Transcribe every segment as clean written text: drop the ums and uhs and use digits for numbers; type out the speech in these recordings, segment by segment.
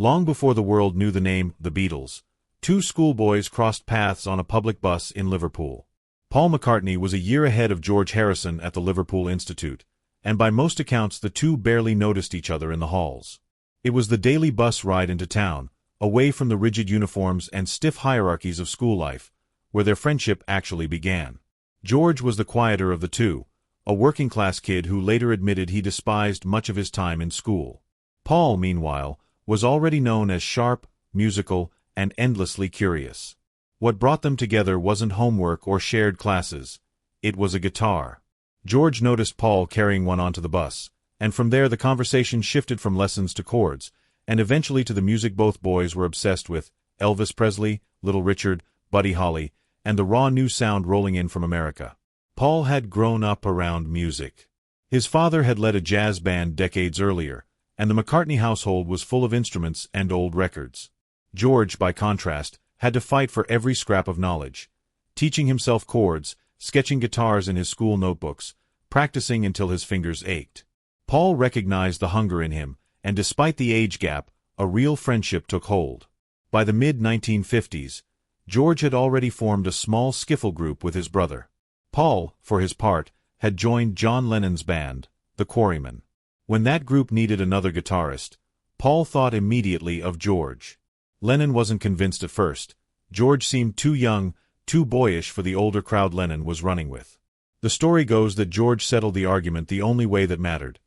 Long before the world knew the name The Beatles, two schoolboys crossed paths on a public bus in Liverpool. Paul McCartney was a year ahead of George Harrison at the Liverpool Institute, and by most accounts the two barely noticed each other in the halls. It was the daily bus ride into town, away from the rigid uniforms and stiff hierarchies of school life, where their friendship actually began. George was the quieter of the two, a working-class kid who later admitted he despised much of his time in school. Paul, meanwhile, was already known as sharp, musical, and endlessly curious. What brought them together wasn't homework or shared classes. It was a guitar. George noticed Paul carrying one onto the bus, and from there the conversation shifted from lessons to chords, and eventually to the music both boys were obsessed with: Elvis Presley, Little Richard, Buddy Holly, and the raw new sound rolling in from America. Paul had grown up around music. His father had led a jazz band decades earlier, and the McCartney household was full of instruments and old records. George, by contrast, had to fight for every scrap of knowledge, teaching himself chords, sketching guitars in his school notebooks, practicing until his fingers ached. Paul recognized the hunger in him, and despite the age gap, a real friendship took hold. By the mid-1950s, George had already formed a small skiffle group with his brother. Paul, for his part, had joined John Lennon's band, the Quarrymen. When that group needed another guitarist, Paul thought immediately of George. Lennon wasn't convinced at first. George seemed too young, too boyish for the older crowd Lennon was running with. The story goes that George settled the argument the only way that mattered.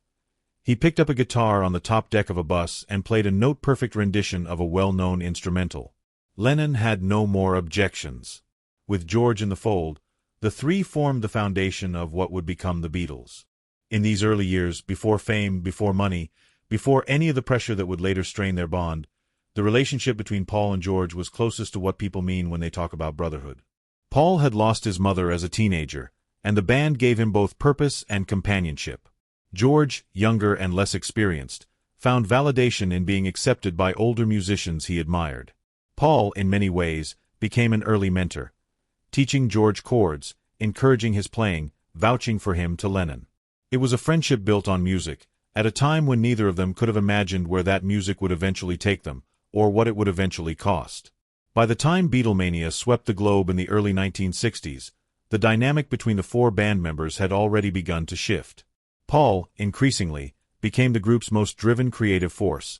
He picked up a guitar on the top deck of a bus and played a note-perfect rendition of a well-known instrumental. Lennon had no more objections. With George in the fold, the three formed the foundation of what would become the Beatles. In these early years, before fame, before money, before any of the pressure that would later strain their bond, the relationship between Paul and George was closest to what people mean when they talk about brotherhood. Paul had lost his mother as a teenager, and the band gave him both purpose and companionship. George, younger and less experienced, found validation in being accepted by older musicians he admired. Paul, in many ways, became an early mentor, teaching George chords, encouraging his playing, vouching for him to Lennon. It was a friendship built on music, at a time when neither of them could have imagined where that music would eventually take them, or what it would eventually cost. By the time Beatlemania swept the globe in the early 1960s, the dynamic between the four band members had already begun to shift. Paul, increasingly, became the group's most driven creative force,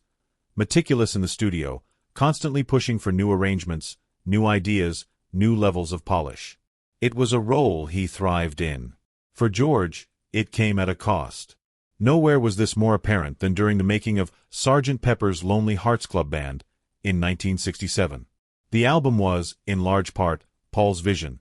meticulous in the studio, constantly pushing for new arrangements, new ideas, new levels of polish. It was a role he thrived in. For George, it came at a cost. Nowhere was this more apparent than during the making of Sgt. Pepper's Lonely Hearts Club Band in 1967. The album was, in large part, Paul's vision,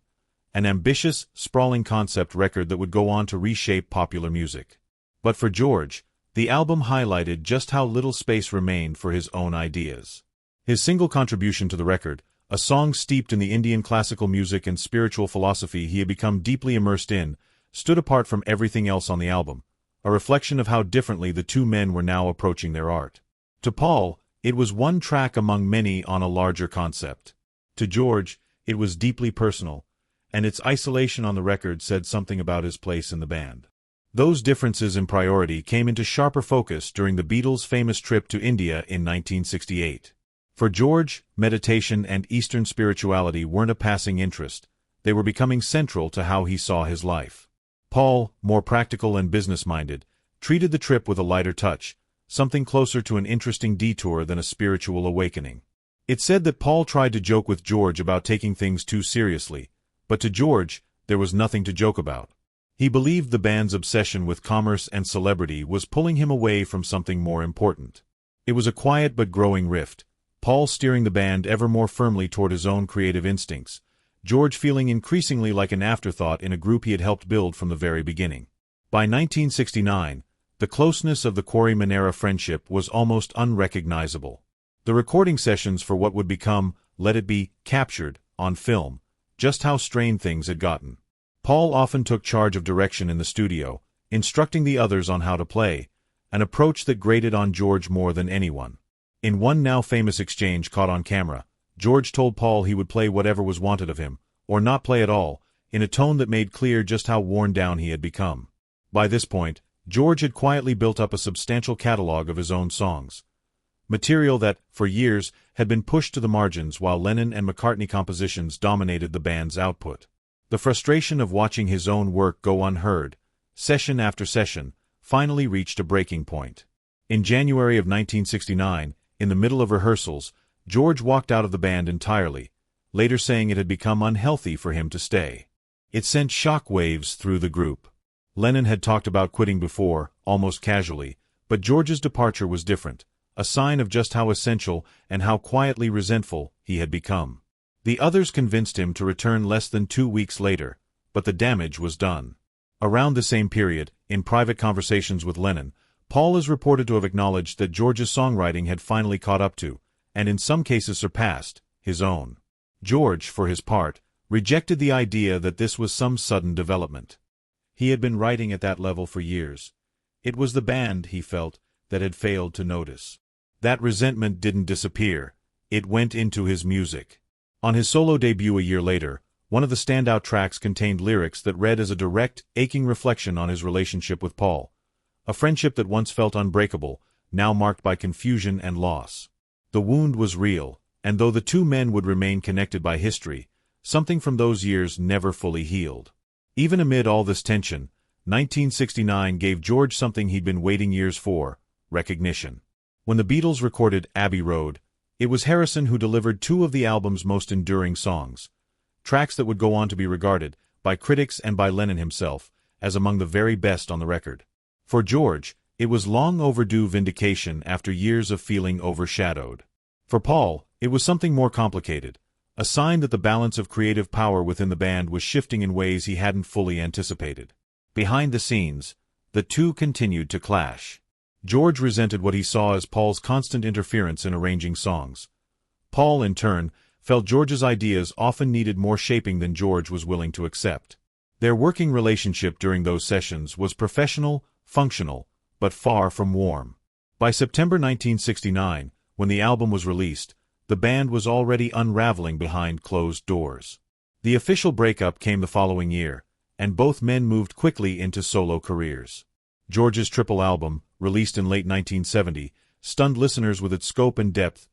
an ambitious, sprawling concept record that would go on to reshape popular music. But for George, the album highlighted just how little space remained for his own ideas. His single contribution to the record, a song steeped in the Indian classical music and spiritual philosophy he had become deeply immersed in, stood apart from everything else on the album, a reflection of how differently the two men were now approaching their art. To Paul, it was one track among many on a larger concept. To George, it was deeply personal, and its isolation on the record said something about his place in the band. Those differences in priority came into sharper focus during the Beatles' famous trip to India in 1968. For George, meditation and Eastern spirituality weren't a passing interest, they were becoming central to how he saw his life. Paul, more practical and business-minded, treated the trip with a lighter touch, something closer to an interesting detour than a spiritual awakening. It's said that Paul tried to joke with George about taking things too seriously, but to George, there was nothing to joke about. He believed the band's obsession with commerce and celebrity was pulling him away from something more important. It was a quiet but growing rift, Paul steering the band ever more firmly toward his own creative instincts, George feeling increasingly like an afterthought in a group he had helped build from the very beginning. By 1969, the closeness of the Quarrymen-era friendship was almost unrecognizable. The recording sessions for what would become Let It Be captured, on film, just how strained things had gotten. Paul often took charge of direction in the studio, instructing the others on how to play, an approach that grated on George more than anyone. In one now famous exchange caught on camera, George told Paul he would play whatever was wanted of him, or not play at all, in a tone that made clear just how worn down he had become. By this point, George had quietly built up a substantial catalog of his own songs. material that, for years, had been pushed to the margins while Lennon and McCartney compositions dominated the band's output. The frustration of watching his own work go unheard, session after session, finally reached a breaking point. In January of 1969, in the middle of rehearsals, George walked out of the band entirely, later saying it had become unhealthy for him to stay. It sent shock waves through the group. Lennon had talked about quitting before, almost casually, but George's departure was different, a sign of just how essential and how quietly resentful he had become. The others convinced him to return less than 2 weeks later, but the damage was done. Around the same period, in private conversations with Lennon, Paul is reported to have acknowledged that George's songwriting had finally caught up to, and in some cases surpassed, his own. George, for his part, rejected the idea that this was some sudden development. He had been writing at that level for years. It was the band, he felt, that had failed to notice. That resentment didn't disappear. It went into his music. On his solo debut a year later, one of the standout tracks contained lyrics that read as a direct, aching reflection on his relationship with Paul. A friendship that once felt unbreakable, now marked by confusion and loss. The wound was real, and though the two men would remain connected by history, something from those years never fully healed. Even amid all this tension, 1969 gave George something he'd been waiting years for: recognition. When the Beatles recorded Abbey Road, it was Harrison who delivered two of the album's most enduring songs, tracks that would go on to be regarded, by critics and by Lennon himself, as among the very best on the record. For George, it was long overdue vindication after years of feeling overshadowed. For Paul, it was something more complicated, a sign that the balance of creative power within the band was shifting in ways he hadn't fully anticipated. Behind the scenes, the two continued to clash. George resented what he saw as Paul's constant interference in arranging songs. Paul, in turn, felt George's ideas often needed more shaping than George was willing to accept. Their working relationship during those sessions was professional, functional, but far from warm. By September 1969, when the album was released, the band was already unraveling behind closed doors. The official breakup came the following year, and both men moved quickly into solo careers. George's triple album, released in late 1970, stunned listeners with its scope and depth,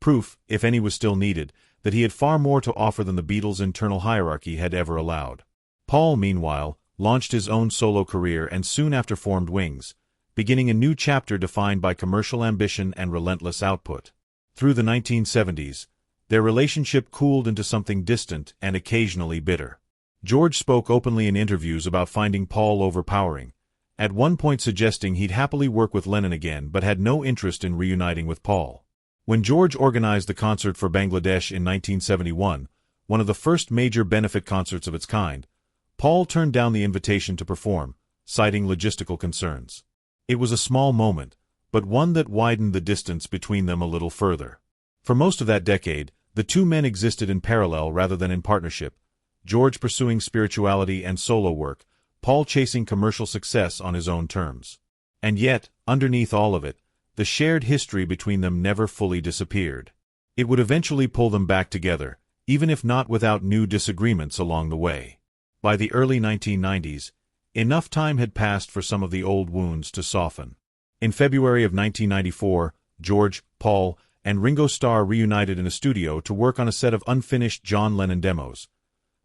proof, if any was still needed, that he had far more to offer than the Beatles' internal hierarchy had ever allowed. Paul, meanwhile, launched his own solo career and soon after formed Wings, beginning a new chapter defined by commercial ambition and relentless output. Through the 1970s, their relationship cooled into something distant and occasionally bitter. George spoke openly in interviews about finding Paul overpowering, at one point suggesting he'd happily work with Lennon again but had no interest in reuniting with Paul. When George organized the concert for Bangladesh in 1971, one of the first major benefit concerts of its kind, Paul turned down the invitation to perform, citing logistical concerns. It was a small moment, but one that widened the distance between them a little further. For most of that decade, the two men existed in parallel rather than in partnership, George pursuing spirituality and solo work, Paul chasing commercial success on his own terms. And yet, underneath all of it, the shared history between them never fully disappeared. It would eventually pull them back together, even if not without new disagreements along the way. By the early 1990s, enough time had passed for some of the old wounds to soften. In February of 1994, George, Paul, and Ringo Starr reunited in a studio to work on a set of unfinished John Lennon demos.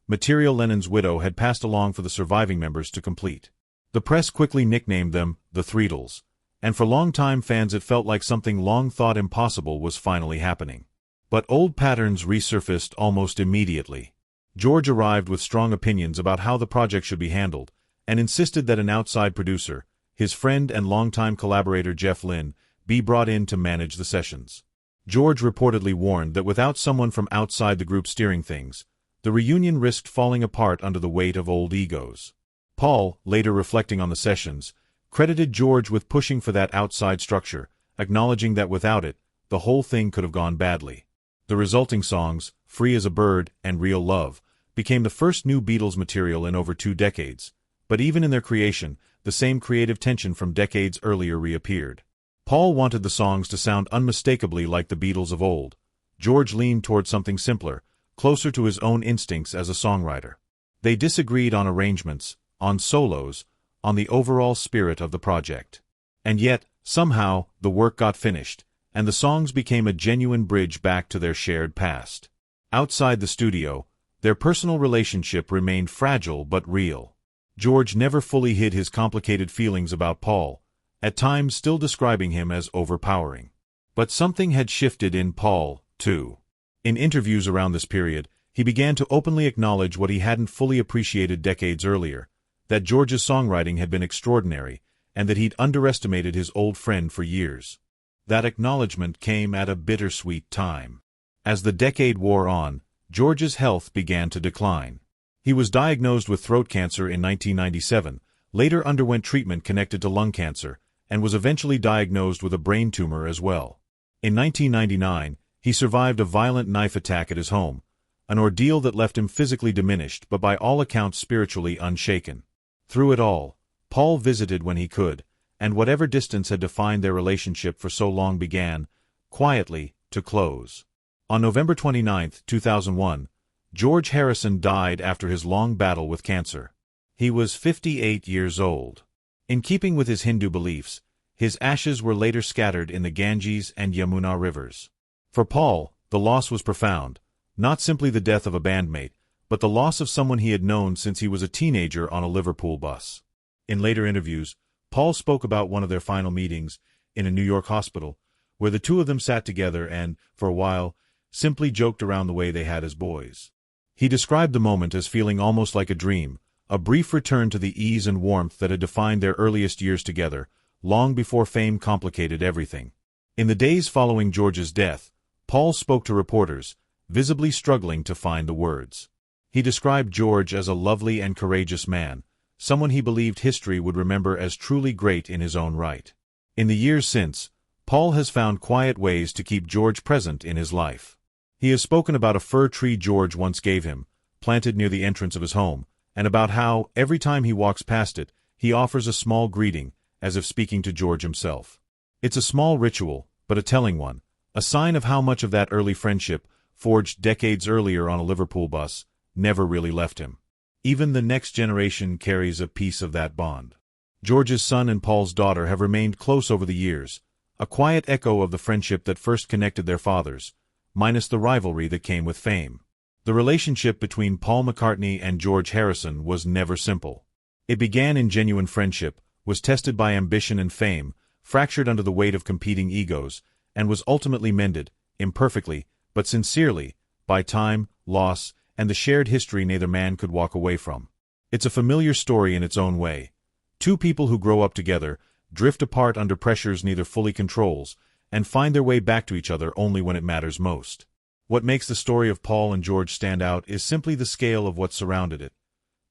Material Lennon's widow had passed along for the surviving members to complete. The press quickly nicknamed them the Threedles, and for longtime fans it felt like something long thought impossible was finally happening. But old patterns resurfaced almost immediately. George arrived with strong opinions about how the project should be handled, and insisted that an outside producer, his friend and longtime collaborator Jeff Lynne, be brought in to manage the sessions. George reportedly warned that without someone from outside the group steering things, the reunion risked falling apart under the weight of old egos. Paul, later reflecting on the sessions, credited George with pushing for that outside structure, acknowledging that without it, the whole thing could have gone badly. The resulting songs, Free as a Bird and Real Love, became the first new Beatles material in over 2 decades, but even in their creation, the same creative tension from decades earlier reappeared. Paul wanted the songs to sound unmistakably like the Beatles of old. George leaned toward something simpler, closer to his own instincts as a songwriter. They disagreed on arrangements, on solos, on the overall spirit of the project. And yet, somehow, the work got finished, and the songs became a genuine bridge back to their shared past. Outside the studio, their personal relationship remained fragile but real. George never fully hid his complicated feelings about Paul, at times still describing him as overpowering. But something had shifted in Paul, too. In interviews around this period, he began to openly acknowledge what he hadn't fully appreciated decades earlier, that George's songwriting had been extraordinary, and that he'd underestimated his old friend for years. That acknowledgement came at a bittersweet time. As the decade wore on, George's health began to decline. He was diagnosed with throat cancer in 1997, later underwent treatment connected to lung cancer, and was eventually diagnosed with a brain tumor as well. In 1999, he survived a violent knife attack at his home, an ordeal that left him physically diminished but by all accounts spiritually unshaken. Through it all, Paul visited when he could, and whatever distance had defined their relationship for so long began, quietly, to close. On November 29, 2001, George Harrison died after his long battle with cancer. He was 58 years old. In keeping with his Hindu beliefs, his ashes were later scattered in the Ganges and Yamuna rivers. For Paul, the loss was profound, not simply the death of a bandmate, but the loss of someone he had known since he was a teenager on a Liverpool bus. In later interviews, Paul spoke about one of their final meetings in a New York hospital, where the two of them sat together and, for a while, simply joked around the way they had as boys. He described the moment as feeling almost like a dream, a brief return to the ease and warmth that had defined their earliest years together, long before fame complicated everything. In the days following George's death, Paul spoke to reporters, visibly struggling to find the words. He described George as a lovely and courageous man, someone he believed history would remember as truly great in his own right. In the years since, Paul has found quiet ways to keep George present in his life. He has spoken about a fir tree George once gave him, planted near the entrance of his home, and about how, every time he walks past it, he offers a small greeting, as if speaking to George himself. It's a small ritual, but a telling one, a sign of how much of that early friendship, forged decades earlier on a Liverpool bus, never really left him. Even the next generation carries a piece of that bond. George's son and Paul's daughter have remained close over the years, a quiet echo of the friendship that first connected their fathers, minus the rivalry that came with fame. The relationship between Paul McCartney and George Harrison was never simple. It began in genuine friendship, was tested by ambition and fame, fractured under the weight of competing egos, and was ultimately mended, imperfectly, but sincerely, by time, loss, and the shared history neither man could walk away from. It's a familiar story in its own way. Two people who grow up together, drift apart under pressures neither fully controls, and find their way back to each other only when it matters most. What makes the story of Paul and George stand out is simply the scale of what surrounded it.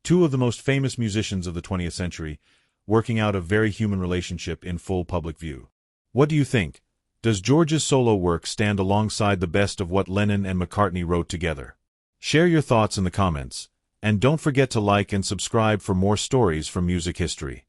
Two of the most famous musicians of the 20th century, working out a very human relationship in full public view. What do you think? Does George's solo work stand alongside the best of what Lennon and McCartney wrote together? Share your thoughts in the comments, and don't forget to like and subscribe for more stories from music history.